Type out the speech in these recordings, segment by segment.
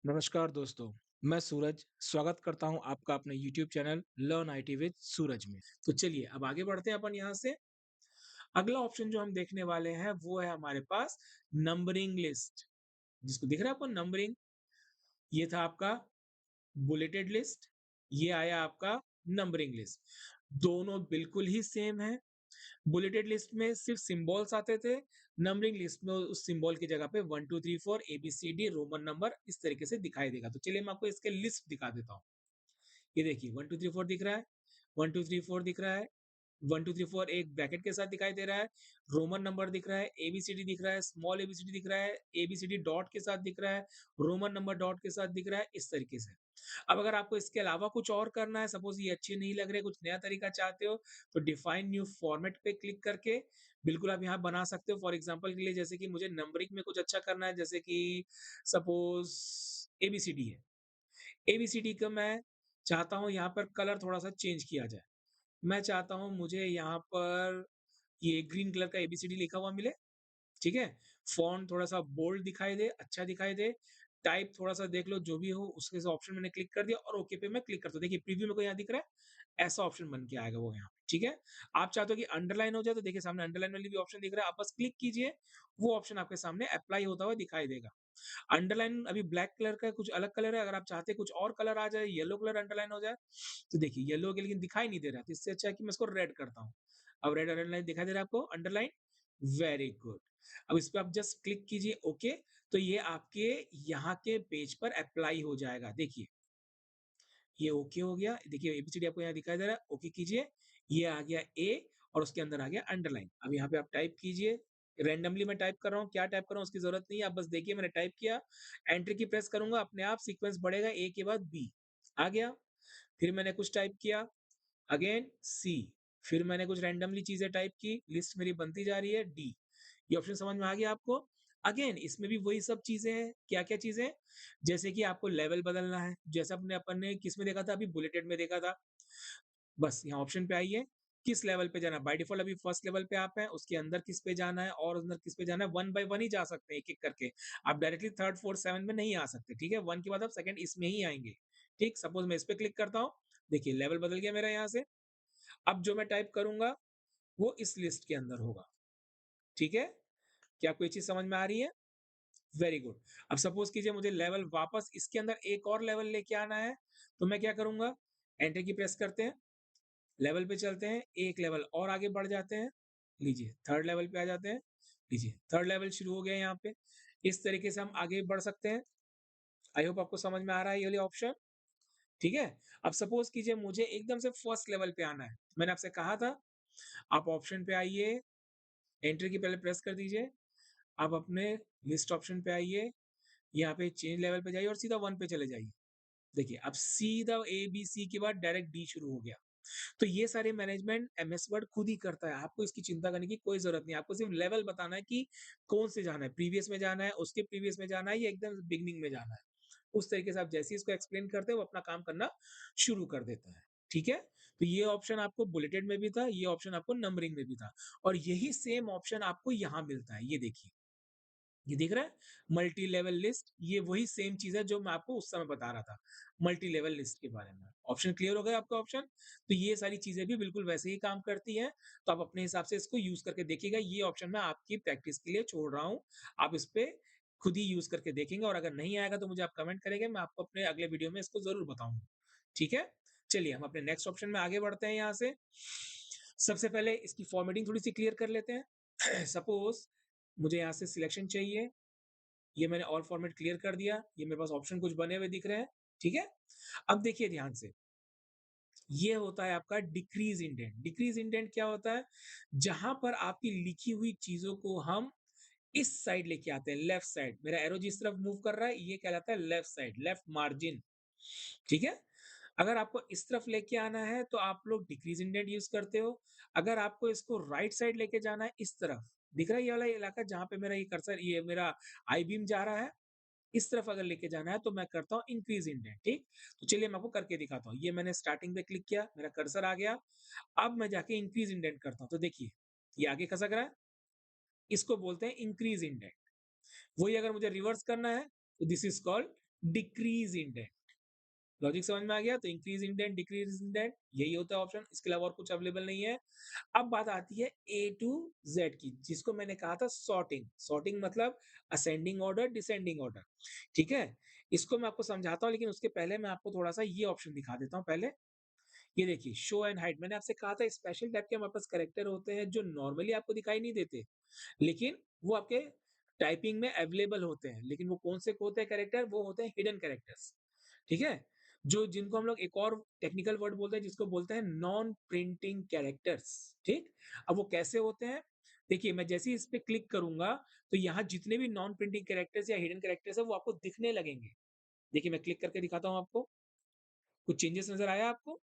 नमस्कार दोस्तों, मैं सूरज स्वागत करता हूं आपका अपने YouTube channel learn IT with Suraj में। तो चलिए अब आगे बढ़ते हैं अपन यहाँ से। अगला ऑप्शन जो हम देखने वाले हैं वो है हमारे पास नंबरिंग लिस्ट। जिसको दिख रहा है आपको नंबरिंग, ये था आपका बुलेटेड लिस्ट, ये आया आपका नंबरिंग लिस्ट। दोनों बिल्कुल ही सेम है। बुलेटेड लिस्ट में सिर्फ सिंबल्स आते थे, नंबरिंग लिस्ट में उस सिंबल की जगह पे 1 2 3 4 ABCD रोमन नंबर इस तरीके से दिखाई देगा। तो चलिए मैं आपको इसके लिस्ट दिखा देता हूँ। ये देखिए 1 2 3 4 दिख रहा है, 1 2 3 4 दिख रहा है, 1 2 3 4 एक ब्रैकेट के साथ दिखाई दे रहा है, रोमन नंबर दिख रहा है, एबीसीडी दिख रहा है, स्मॉल एबीसीडी दिख रहा है, एबीसीडी डॉट के साथ दिख रहा है, रोमन नंबर डॉट के साथ दिख रहा है, इस तरीके से। अब अगर आपको इसके अलावा कुछ और करना है, सपोज़ ये अच्छे नहीं लग रहे, कुछ नया तरीका चाहते हो, तो डिफाइन न्यू फॉर्मेट पे क्लिक करके बिल्कुल आप यहाँ बना सकते हो। फॉर एग्ज़ाम्पल के लिए जैसे कि मुझे नंबरिंग में कुछ अच्छा करना है, जैसे कि सपोज़ एबीसीडी है। एबीसीडी का मैं चाहता हूँ यहाँ पर कलर थोड़ा-सा चेंज किया जाए। मैं चाहता हूँ मुझे यहाँ पर ये ग्रीन कलर का एबीसीडी लिखा हुआ मिले, ठीक है? फ़ॉन्ट थोड़ा-सा बोल्ड दिखाई दे, अच्छा दिखाई दे, टाइप थोड़ा-सा देख लो जो भी हो उसके से ऑप्शन मैंने क्लिक कर दिया और ओके पे मैं क्लिक करता हूँ। देखिए प्रीव्यू में को यहाँ दिख रहा है, ऐसा ऑप्शन बन के आएगा वो यहाँ पे, ठीक है? आप चाहते हो कि अंडरलाइन हो जाए तो देखिए सामने अंडरलाइन वाली भी ऑप्शन दिख रहा है, आप बस क्लिक कीजिए, वो ऑप्शन आपके सामने अप्लाई होता हुआ दिखाई देगा। अंडरलाइन अभी ब्लैक कलर का कुछ अलग कलर है, अगर आप चाहते हैं कुछ और कलर आ जाए, येलो कलर अंडरलाइन हो जाए, तो देखिए येलो के लेकिन दिखाई नहीं दे रहा है, तो इससे अच्छा है कि मैं इसको रेड करता हूँ। अब रेड अंडरलाइन दिखाई दे रहा है आपको अंडरलाइन? Very good. अब इस पे आप जस्ट क्लिक कीजिए ओके, तो ये आपके यहाँ के पेज पर अप्लाई हो जाएगा। देखिए, ये ओके हो गया। देखिए एबीसीडी आपको यहाँ दिखाई दे रहा है, ओके कीजिए। ये आ गया ए और उसके अंदर आ गया अंडरलाइन। अब यहाँ पे आप टाइप कीजिए, रैंडमली मैं टाइप कर रहा हूँ, क्या टाइप कर रहा हूँ उसकी ज़रूरत नहीं है, आप बस देखिए मैंने टाइप किया, एंटर की प्रेस करूँगा, अपने आप सीक्वेंस बढ़ेगा ए के बाद बी, आ गया। फिर मैंने कुछ टाइप किया, अगेन सी, फिर मैंने कुछ रैंडमली चीज़ें टाइप की, लिस्ट मेरी बनती जा रही है डी। ये ऑप्शन समझ में आ गया आपको? अगेन इसमें भी वही सब चीज़ें हैं, क्या-क्या चीज़ें हैं? जैसे कि आपको लेवल बदलना है, जैसा अपने अपन ने किसमें देखा था अभी बुलेटेड में देखा था। बस यहाँ ऑप्शन पे आइए, किस लेवल पे जाना है? बाय डिफ़ॉल्ट अभी फर्स्ट लेवल पे आप हैं, उसके अंदर किस पे जाना है और अंदर किस पे जाना है, 1 बाय 1 ही जा सकते हैं एक-एक करके। आप डायरेक्टली 3, 4, 7 में नहीं आ सकते, ठीक है? 1 के बाद आप सेकंड इसमें ही आएँगे, ठीक? सपोज़ मैं इस पे क्लिक करता हूँ, देखिए लेवल बदल गया मेरा यहाँ से। अब जो मैं टाइप करूँगा, वो इस लिस्ट के अंदर होगा, ठीक है? क्या कोई चीज़ समझ में आ रही है? Very good. अब सपोज़ कीजिए मुझे लेवल वापस इसके अंदर एक और लेवल लेके आना है, तो मैं क्या करूँगा? एंटर की प्रेस करते हैं, लेवल पे चलते हैं, एक लेवल और आगे बढ़ जाते हैं, लीजिए थर्ड लेवल पे आ जाते हैं, लीजिए थर्ड लेवल शुरू हो गया यहाँ पे। इस तरीके से हम आगे बढ़ सकते हैं। आई होप आपको समझ में आ रहा है ये वाली ऑप्शन, ठीक है? अब सपोज़ कीजिए मुझे एकदम से फर्स्ट लेवल पे आना है, मैंने आपसे कहा था, आप ऑप्शन पे आइए, एंटर की पहले प्रेस कर दीजिए, आप अपने लिस्ट ऑप्शन पे आइए, यहाँ पे चेंज लेवल पे जाइए और सीधा 1 पे चले जाइए। देखिए, अब सीधा ए, बी, सी के बाद डायरेक्ट डी शुरू हो गया। तो ये सारे मैनेजमेंट एमएस वर्ड खुद ही करता है, आपको इसकी चिंता करने की कोई ज़रूरत नहीं है। आपको सिर्फ लेवल बताना है कि कौन से जाना है, प्रीवियस में जाना है, उसके प्रीवियस में जाना है या एकदम बिगिनिंग में जाना है। उस तरीके से आप जैसे ही इसको एक्सप्लेन करते हैं, वो अपना काम करना शुरू कर देता है। ठीक है? तो ये ऑप्शन आपको बुलेटेड में भी था, ये ऑप्शन आपको नंबरिंग में भी था और यही सेम ऑप्शन आपको यहाँ मिलता है। ये देखिए। ये दिख रहा है? मल्टी लेवल लिस्ट ये वही सेम चीज़ है जो मैं आपको उस समय बता रहा था, मल्टी लेवल लिस्ट के बारे में। ऑप्शन क्लियर हो गया आपका ऑप्शन? तो ये सारी चीज़ें भी बिल्कुल वैसे ही काम करती हैं, तो आप अपने हिसाब से इसको यूज़ करके देखिएगा। ये ऑप्शन मैं आपकी प्रैक्टिस के लिए छोड़ रहा हूँ। आप इस पे खुद ही यूज़ करके देखेंगे और अगर नहीं आएगा तो मुझे आप कमेंट करेंगे, मैं आपको अपने अगले वीडियो में इसको ज़रूर बताऊँगा। ठीक है? चलिए हम अपने नेक्स्ट ऑप्शन में आगे बढ़ते हैं यहाँ से। सबसे पहले इसकी फॉर्मेटिंग थोड़ी-सी क्लियर कर लेते हैं। सपोज़ मुझे यहाँ से सिलेक्शन चाहिए, ये मैंने ऑल फॉर्मेट क्लियर कर दिया, ये मेरे पास ऑप्शन कुछ बने हुए दिख रहे हैं, ठीक है? अब देखिए ध्यान से, ये होता है आपका डिक्रीज़ इंडेंट। डिक्रीज़ इंडेंट क्या होता है? जहाँ पर आपकी लिखी हुई चीज़ों को हम इस साइड लेके आते हैं, लेफ्ट साइड। मेरा एरो जिस तरफ मूव कर रहा है, ये कहलाता है लेफ्ट साइड, लेफ्ट मार्जिन, ठीक है? अगर आपको इस तरफ लेके आना है, तो आप लोग डिक्रीज़ इंडेंट यूज़ करते हो। अगर आपको इसको राइट साइड लेके जाना है, इस तरफ, दिख रहा है ये वाला इलाका जहाँ पे मेरा ये कर्सर ये मेरा आई बीम जा रहा है? इस तरफ अगर लेके जाना है तो मैं करता हूँ इंक्रीज इंडेंट, ठीक? तो चलिए मैं आपको करके दिखाता हूँ। ये मैंने स्टार्टिंग पे क्लिक किया, मेरा कर्सर आ गया। अब मैं जाके इंक्रीज इंडेंट करता हूँ। तो देखिए, ये आगे खसक रहा है, इसको बोलते हैं इंक्रीज इंडेंट। वही अगर मुझे रिवर्स करना है तो this is called decrease indent. Logic समझ में आ गया? तो इंक्रीज इंडेंट, डिक्रीज इंडेंट यही होता है ऑप्शन, इसके अलावा और कुछ अवेलेबल नहीं है। अब बात आती है ए टू जेड की, जिसको मैंने कहा था सॉर्टिंग। सॉर्टिंग मतलब असेंडिंग ऑर्डर, डिसेंडिंग ऑर्डर, ठीक है? इसको मैं आपको समझाता हूँ, लेकिन उसके पहले मैं आपको थोड़ा-सा ये ऑप्शन दिखा देता हूँ पहले। ये देखिए शो एंड हाइड, मैंने आपसे कहा था स्पेशल टाइप के हमारे पास कैरेक्टर होते हैं जो नॉर्मली आपको दिखाई नहीं देते, लेकिन वो आपके टाइपिंग में अवेलेबल होते हैं। लेकिन वो कौन से होते हैं कैरेक्टर? वो होते हैं हिडन कैरेक्टर्स, ठीक है? जो जिनको हम लोग एक और टेक्निकल वर्ड बोलते हैं, जिसको बोलते हैं नॉन प्रिंटिंग कैरेक्टर्स, ठीक? अब वो कैसे होते हैं? देखिए मैं जैसे ही इस पे क्लिक करूँगा, तो यहाँ जितने भी नॉन प्रिंटिंग कैरेक्टर्स या हिडन कैरेक्टर्स हैं, वो आपको दिखने लगेंगे। देखिए मैं क्लिक करके दिखाता हूँ आपको, कुछ चेंजेस नज़र आया आपको?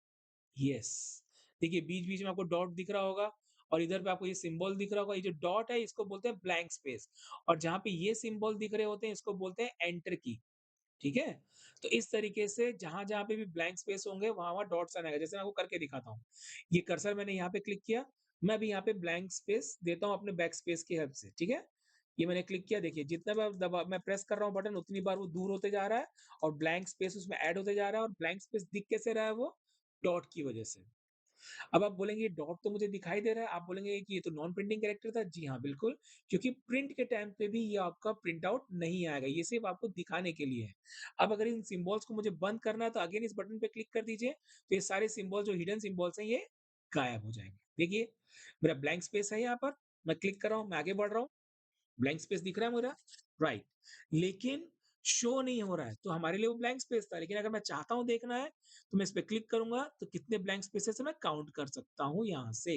यस। देखिए बीच-बीच में आपको डॉट दिख रहा होगा और इधर पे आपको ये सिंबल दिख रहा होगा। ये जो डॉट है इसको बोलते हैं ब्लैंक स्पेस, और जहाँ पे ये सिंबल दिख रहे होते हैं इसको बोलते हैं एंटर की, ठीक है? तो इस तरीके से जहाँ-जहाँ पे भी ब्लैंक स्पेस होंगे वहाँ-वहाँ डॉट्स आने आएगा। जैसे मैं आपको करके दिखाता हूँ। ये कर्सर मैंने यहाँ पे क्लिक किया, मैं अभी यहाँ पे ब्लैंक स्पेस देता हूँ अपने बैक स्पेस की हेल्प से, ठीक है? ये मैंने क्लिक किया, देखिए जितना बार मैं प्रेस कर रहा हूँ बटन, उतनी बार वो दूर होते जा रहा है और ब्लैंक स्पेस उसमें ऐड होते जा रहा है, और ब्लैंक स्पेस दिख कैसे रहा है वो? डॉट की वजह से। अब आप बोलेंगे डॉट तो मुझे दिखाई दे रहा है, आप बोलेंगे कि ये तो नॉन प्रिंटिंग कैरेक्टर था। जी हाँ, बिल्कुल, क्योंकि प्रिंट के टाइम पे भी ये आपका प्रिंट आउट नहीं आएगा, ये सिर्फ़ आपको दिखाने के लिए है। अब अगर इन सिम्बल्स को मुझे बंद करना है तो अगेन इस बटन पे क्लिक कर दीजिए, तो ये सारे सिम्बल जो हिडन सिम्बल्स हैं ये गायब हो जाएँगे। देखिए, मेरा ब्लैंक स्पेस है यहाँ पर, मैं क्लिक कर रहा हूँ, मैं आगे बढ़ रहा हूँ, ब्लैंक स्पेस दिख रहा है मेरा, राइट। लेकिन शो नहीं हो रहा है, तो हमारे लिए वो ब्लैंक स्पेस था। लेकिन अगर मैं चाहता हूँ देखना है, तो मैं इस पे क्लिक करूँगा, तो कितने ब्लैंक स्पेसेस हैं मैं काउंट कर सकता हूँ यहाँ से।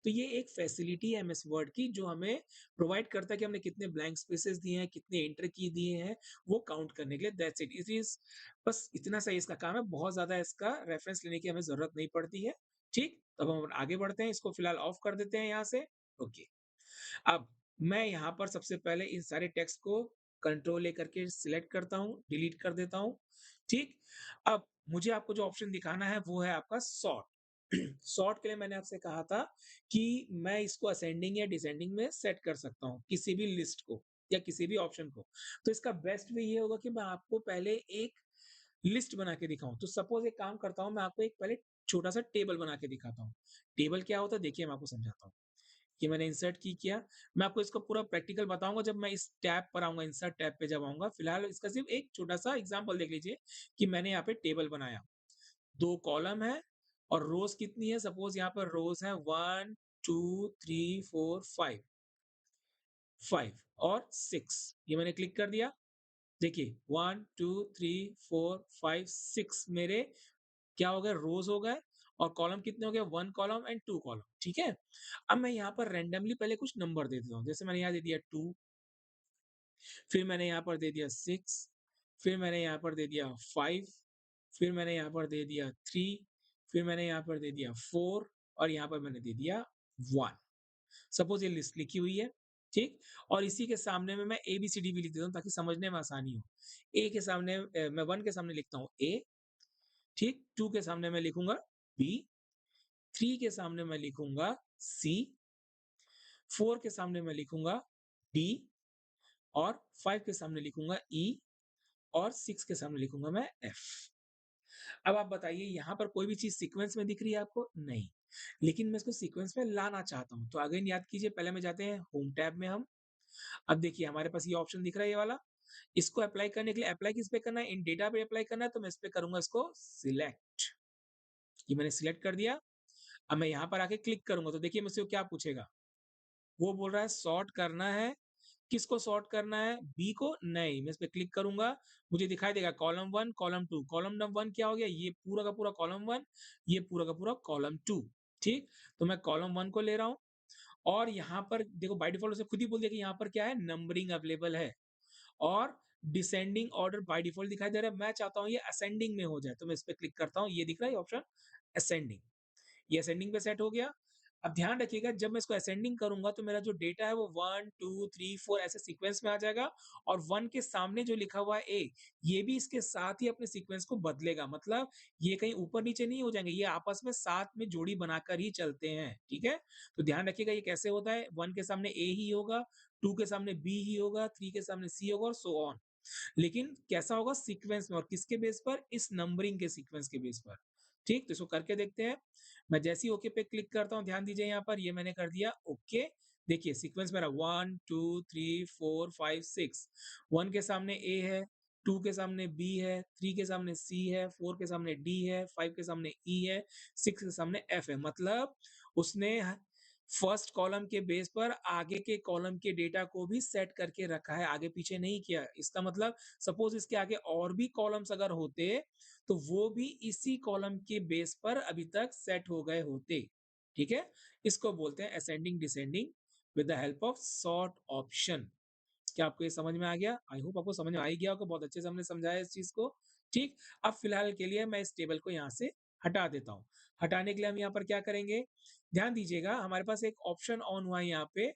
तो ये एक फैसिलिटी है एमएस वर्ड की, जो हमें प्रोवाइड करता है कि हमने कितने ब्लैंक स्पेसेस दिए हैं, कितने एंटर की दिए हैं, वो काउंट करने के लिए। That's it. इट इज़ बस इतना सा ही इसका काम है, बहुत ज़्यादा इसका रेफरेंस लेने की हमें ज़रूरत नहीं पड़ती है। ठीक? अब हम आगे बढ़ते हैं, इसको फिलहाल ऑफ कर देते हैं यहाँ से। ओके। अब मैं यहाँ पर सबसे पहले इन सारे टेक्स्ट को कंट्रोल लेकर के सिलेक्ट करता हूँ, डिलीट कर देता हूँ, ठीक? अब मुझे आपको जो ऑप्शन दिखाना है वो है आपका सॉर्ट। सॉर्ट के लिए मैंने आपसे कहा था कि मैं इसको असेंडिंग या डिसेंडिंग में सेट कर सकता हूँ, किसी भी लिस्ट को या किसी भी ऑप्शन को। तो इसका बेस्ट वे ये होगा कि मैं आपको पहले एक लिस्ट बना के दिखाऊँ। तो सपोज़ एक काम करता हूँ, मैं आपको एक पहले छोटा-सा टेबल बना के दिखाता हूँ। टेबल क्या होता है देखिए मैं आपको समझाता हूँ। ये मैंने इंसर्ट की किया। मैं आपको इसका पूरा प्रैक्टिकल बताऊँगा जब मैं इस टैब पर आऊँगा, इंसर्ट टैब पे जब आऊँगा। फिलहाल इसका सिर्फ़ एक छोटा-सा एग्ज़ाम्पल देख लीजिए कि मैंने यहाँ पे टेबल बनाया। 2 कॉलम है और रोज़ कितनी है? सपोज़ यहाँ पर रोज़ है 1, 2, 3, 4, 5 और 6। ये मैंने क्लिक कर दिया। देखिए 1, 2, 3, 4, 5, 6 मेरे क्या हो गए? रोज़ हो गए, और कॉलम कितने हो गए? 1 कॉलम एंड 2 कॉलम, ठीक है? अब मैं यहाँ पर रैंडमली पहले कुछ नंबर दे देता हूँ। जैसे मैंने यहाँ दे दिया 2, फिर मैंने यहाँ पर दे दिया 6, फिर मैंने यहाँ पर दे दिया 5, फिर मैंने यहाँ पर दे दिया 3, फिर मैंने यहाँ पर दे दिया 4, और यहाँ पर मैंने दे दिया 1। सपोज़ ये लिस्ट लिखी हुई है, ठीक? और इसी के सामने में मैं एबीसीडी भी लिख देता हूँ ताकि समझने में आसानी हो। ए के सामने मैं 1 के सामने लिखता हूँ ए, ठीक? 2 के सामने मैं लिखूँगा बी, 3 के सामने मैं लिखूँगा सी, 4 के सामने मैं लिखूँगा डी, और 5 के सामने लिखूँगा ई, और 6 के सामने लिखूँगा मैं एफ। अब आप बताइए यहाँ पर कोई भी चीज़ सीक्वेंस में दिख रही है आपको? नहीं। लेकिन मैं इसको सीक्वेंस में लाना चाहता हूँ। तो अगेन याद कीजिए, पहले में जाते हैं होम टैब में हम। अब देखिए हमारे पास ये ऑप्शन दिख रहा है ये वाला। इसको अप्लाई करने के लिए अप्लाई किस पे करना है? इन डेटा पे अप्लाई करना है, तो मैं इस पे करूँगा इसको सिलेक्ट। ये मैंने सिलेक्ट कर दिया। अब मैं यहाँ पर आके क्लिक करूँगा तो देखिए मुझसे वो क्या पूछेगा? वो बोल रहा है सॉर्ट करना है। किसको सॉर्ट करना है? बी को? नहीं, मैं इस पे क्लिक करूँगा, मुझे दिखाई देगा कॉलम 1, कॉलम 2। कॉलम नंबर 1 क्या हो गया? ये पूरा का पूरा कॉलम 1, ये पूरा का पूरा कॉलम 2, ठीक? तो मैं कॉलम 1 को ले रहा हूँ, और यहाँ पर देखो बाय डिफ़ॉल्ट उसने खुद ही बोल दिया कि यहाँ पर क्या है? नंबरिंग अवेलेबल है, और डिसेंडिंग ऑर्डर बाय डिफ़ॉल्ट दिखाई दे रहा है। मैं चाहता हूँ ये असेंडिंग में हो जाए, तो मैं इस पे क्लिक करता हूँ, ये दिख रहा है ये ऑप्शन असेंडिंग। ये असेंडिंग पे सेट हो गया। अब ध्यान रखिएगा जब मैं इसको असेंडिंग करूँगा तो मेरा जो डेटा है वो 1, 2, 3, 4 ऐसे सीक्वेंस में आ जाएगा, और 1 के सामने जो लिखा हुआ है ए, ये भी इसके साथ ही अपने सीक्वेंस को बदलेगा। मतलब ये कहीं ऊपर-नीचे नहीं हो जाएँगे, ये आपस में साथ में जोड़ी बनाकर ही चलते हैं, ठीक है? तो ध्यान रखिएगा ये कैसे होता है, 1 के सामने ए ही होगा, 2 के सामने बी ही होगा, 3 के सामने सी होगा, और सो ऑन। लेकिन कैसा होगा सीक्वेंस में और किसके बेस पर? इस नंबरिंग के सीक्वेंस के बेस पर। ठीक? तो इसको करके देखते हैं। मैं जैसे ही ओके पे क्लिक करता हूँ, ध्यान दीजिए यहाँ पर ये मैंने कर दिया ओके। देखिए सीक्वेंस मेरा 1, 2, 3, 4, 5, 6। 1 के सामने ए है, 2 के सामने बी है, 3 के सामने सी है, 4 के सामने डी है, 5 के सामने ई है, 6 के सामने एफ है। मतलब उसने फर्स्ट कॉलम के बेस पर आगे के कॉलम के डेटा को भी सेट करके रखा है, आगे पीछे नहीं किया। इसका मतलब सपोज इसके आगे और भी कॉलम्स अगर होते, तो वो भी इसी कॉलम के बेस पर अभी तक सेट हो गए होते। ठीक है? इसको बोलते हैं ascending descending with the help of sort option. क्या आपको ये समझ में आ गया? आई होप आपको समझ में आ ही गया होगा, बहुत अच्छे से हमने समझाया इस चीज़ को। ठीक? अब फिलहाल के लिए मैं इस टेबल को यहाँ से हटा देता हूँ। हटाने के लिए हम यहाँ पर क्या करेंगे? ध्यान दीजिएगा हमारे पास एक ऑप्शन ऑन हुआ है यहाँ पे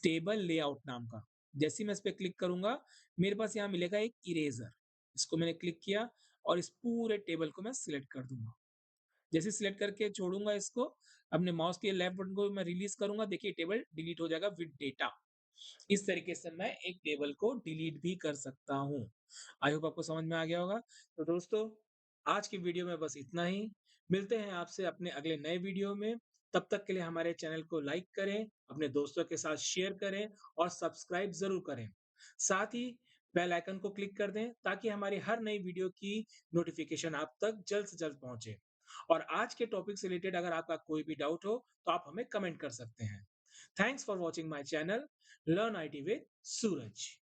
टेबल लेआउट नाम का। जैसे ही मैं इस पे क्लिक करूँगा, मेरे पास यहाँ मिलेगा एक इरेज़र। इसको मैंने क्लिक किया और इस पूरे टेबल को मैं सिलेक्ट कर दूँगा। जैसे ही सिलेक्ट करके छोड़ूँगा इसको, अपने माउस के लेफ्ट बटन को मैं रिलीज़ करूँगा, देखिए टेबल डिलीट हो जाएगा विद डेटा। इस तरीके से मैं एक टेबल को डिलीट भी कर सकता हूँ। आई होप आपको समझ में आ गया होगा। तो दोस्तों, आज की वीडियो में बस इतना ही। मिलते हैं आपसे अपने अगले नए वीडियो में। तब तक के लिए हमारे चैनल को लाइक करें, अपने दोस्तों के साथ शेयर करें और सब्सक्राइब ज़रूर करें। साथ ही बेल आइकन को क्लिक कर दें ताकि हमारी हर नई वीडियो की नोटिफ़िकेशन आप तक जल्द से जल्द पहुँचे। और आज के टॉपिक से रिलेटेड अगर आपका कोई भी डाउट हो, तो आप हमें कमेंट कर सकते हैं। Thanks for watching my channel, Learn IT with Suraj.